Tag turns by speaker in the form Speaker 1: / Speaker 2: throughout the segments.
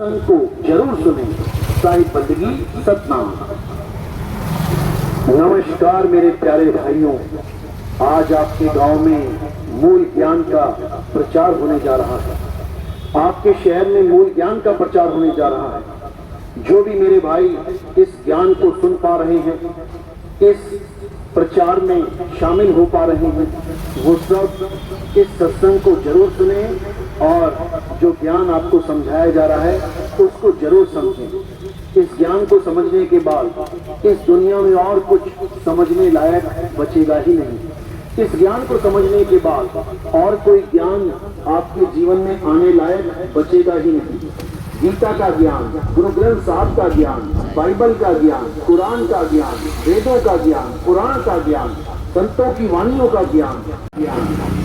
Speaker 1: को जरूर सुने। साहिब बंदगी सतनाम। नमस्कार मेरे प्यारे भाइयों, आज आपके गांव में मूल ज्ञान का प्रचार होने जा रहा है। आपके शहर में मूल ज्ञान का प्रचार होने जा रहा है। जो भी मेरे भाई इस ज्ञान को सुन पा रहे हैं, इस प्रचार में शामिल हो पा रहे हैं, वो सब इस सत्संग को जरूर सुने और जो ज्ञान आपको समझाया जा रहा है उसको जरूर समझें। इस ज्ञान को समझने के बाद इस दुनिया में और कुछ समझने लायक बचेगा ही नहीं। इस ज्ञान को समझने के बाद और कोई ज्ञान आपके जीवन में आने लायक बचेगा ही नहीं। गीता का ज्ञान, गुरु ग्रंथ साहब का ज्ञान, बाइबल का ज्ञान, कुरान का ज्ञान, वेदों का ज्ञान, पुराण का ज्ञान, संतों की वाणियों का ज्ञान,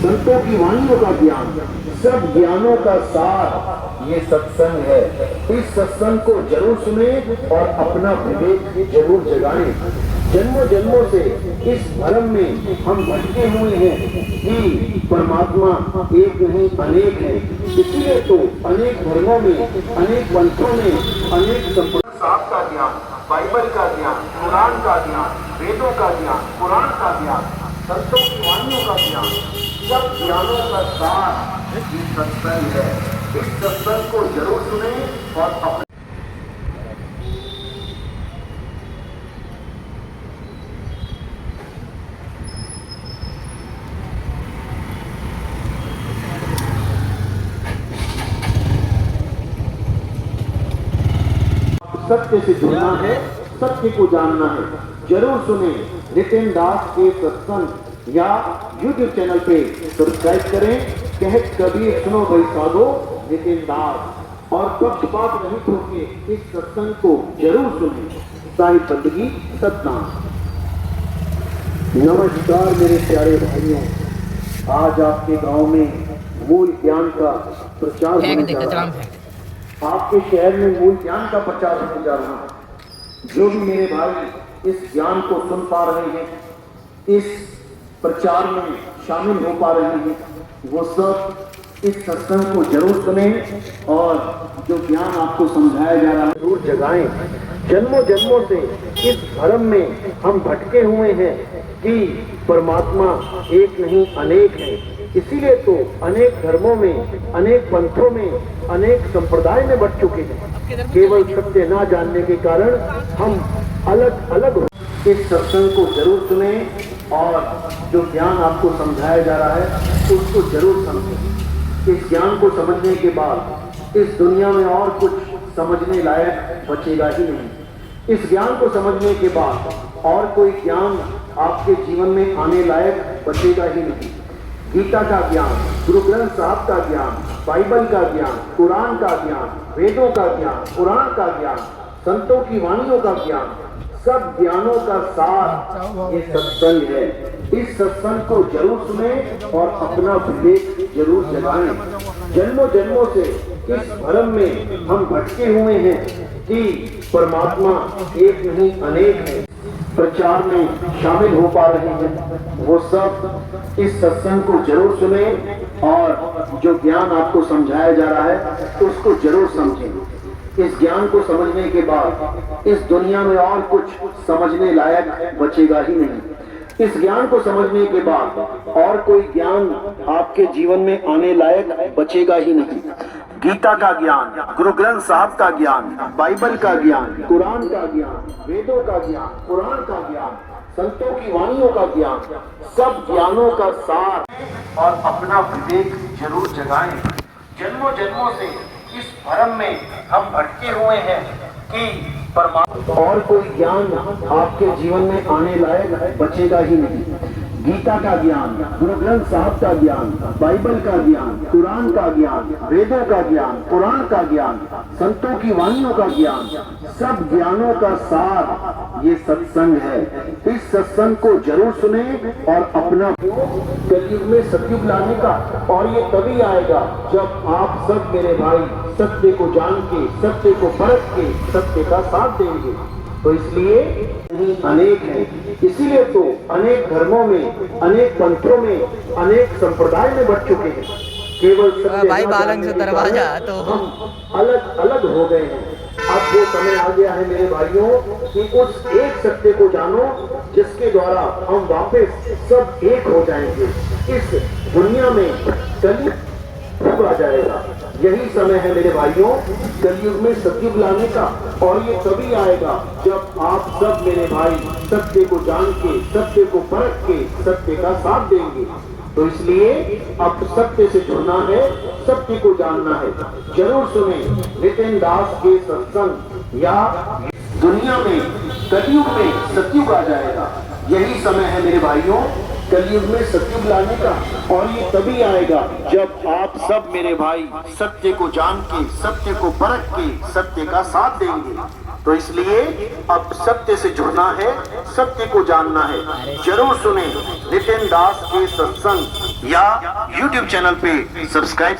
Speaker 1: संतों की वाणियों का ज्ञान, सब ज्ञानों का सार ये सत्संग है। इस सत्संग को जरूर सुने और अपना विवेक जरूर जगाएं। जन्मों जन्मों से इस भ्रम में हम भटके हुए हैं कि परमात्मा एक नहीं अनेक है। इसलिए तो अनेक धर्मों में, अनेक पंथों में, अनेक संप्रदायों का ज्ञान, बाइबल का ज्ञान, कुरान का ज्ञान, वेदों का ज्ञान, पुराण का ज्ञान, संतों की वाणियों का ज्ञान, सब ज्ञानों का सार ये सत्संग है। इस सत्संग को जरूर सुने और अपने सत्य से जुड़ना है, सत्य को जानना है। जरूर सुने नितिन दास के सत्संग या यूट्यूब चैनल पे सब्सक्राइब करें। कहत कबीर सुनो भाई साधो नितिन दास, और पक्षपात रहित होकर इस सत्संग को जरूर सुने। साहिब बंदगी सतनाम। नमस्कार मेरे प्यारे भाइयों, आज आपके गांव में मूल ज्ञान का प्रचार होने जा रहा है। आपके शहर में मूल ज्ञान का प्रचार होने जा रहा है। जो भी मेरे भाई इस ज्ञान को सुन पा रहे हैं, इस प्रचार में शामिल हो पा रहे हैं, वो सब इस सत्संग को जरूर सुने और जो ज्ञान आपको समझाया जा रहा है जरूर जगाएं। जन्मों जन्मों से इस भ्रम में हम भटके हुए हैं कि परमात्मा एक नहीं अनेक है। इसीलिए तो अनेक धर्मों में, अनेक पंथों में, अनेक संप्रदाय में बढ़ चुके हैं। केवल सत्य ना जानने के कारण हम अलग अलग। इस सत्संग को जरूर सुने और जो ज्ञान आपको समझाया जा रहा है उसको जरूर समझें। इस ज्ञान को समझने के बाद इस दुनिया में और कुछ समझने लायक बचेगा ही नहीं। इस ज्ञान को समझने के बाद और कोई ज्ञान आपके जीवन में आने लायक बचेगा ही नहीं। गीता का ज्ञान, गुरु ग्रंथ साहब का ज्ञान, बाइबल का ज्ञान, कुरान का ज्ञान, वेदों का ज्ञान, पुराण का ज्ञान, संतों की वाणियों का ज्ञान, सब ज्ञानों का सार ये सत्संग है। इस सत्संग को जरूर सुने और अपना विवेक जरूर जगाएं। जन्मों जन्मों से इस भ्रम में हम भटके हुए हैं कि परमात्मा एक नहीं अनेक है। प्रचार में शामिल हो पा रहे हैं, वो सब इस सत्संग को जरूर सुने और जो ज्ञान आपको समझाया जा रहा है उसको जरूर समझें। इस ज्ञान को समझने के बाद इस दुनिया में और कुछ समझने लायक बचेगा ही नहीं। इस ज्ञान को समझने के बाद और कोई ज्ञान आपके जीवन में आने लायक बचेगा ही नहीं। गीता का ज्ञान, गुरु ग्रंथ साहब का ज्ञान, बाइबल का ज्ञान, कुरान का ज्ञान, वेदों का ज्ञान, पुराण का ज्ञान, संतों की वाणियों का ज्ञान, सब ज्ञानों का सार और अपना विवेक जरूर जगाएं। जन्मों जन्मों से इस भ्रम में हम भटके हुए हैं कि परमात्मा और कोई ज्ञान आपके जीवन में आने लायक बचेगा ही नहीं। गीता का ज्ञान, गुरु ग्रंथ साहब का ज्ञान, बाइबल का ज्ञान, कुरान का ज्ञान, वेदों का ज्ञान, पुराण का ज्ञान, संतों की वाणियों का ज्ञान, सब ज्ञानों का सार ये सत्संग है। इस सत्संग को जरूर सुने और अपना कलयुग में सतयुग लाने का, और ये तभी आएगा जब आप सब मेरे भाई सत्य को जान के, सत्य को परख के सत्य का साथ देंगे। तो इसलिए अनेक है। इसीलिए तो अनेक धर्मों में, अनेक पंथों में, अनेक संप्रदाय में बढ़ चुके हैं। केवल सत्य
Speaker 2: भाई
Speaker 1: न
Speaker 2: बालंग
Speaker 1: जानने
Speaker 2: से
Speaker 1: के
Speaker 2: दरवाजा
Speaker 1: कारण
Speaker 2: तो
Speaker 1: हम अलग अलग हो गए हैं। अब वो समय आ गया है मेरे भाइयों कि उस एक सत्य को जानो जिसके द्वारा हम वापस सब एक हो जाएंगे। इस दुनिया में कलयुग आ जाएगा। यही समय है मेरे भाइयों कलयुग में सतयुग लाने का। और ये तभी आएगा जब आप सब मेरे भाई सत्य को जान के, सत्य को परख के, सत्य का साथ देंगे। तो इसलिए अब सत्य से जुड़ना है, सत्य को जानना है। जरूर सुने नितिन दास के सत्संग या दुनिया में कलयुग में सतयुग आ जाएगा। यही समय है मेरे भाइयों कलयुग में सतयुग लाने का। और ये तभी आएगा जब आप सब मेरे भाई सत्य को जान के, सत्य को परख के, सत्य का साथ देंगे। तो इसलिए अब सत्य से जुड़ना है, सत्य को जानना है। जरूर सुने नितिन दास के सत्संग या YouTube चैनल पे सब्सक्राइब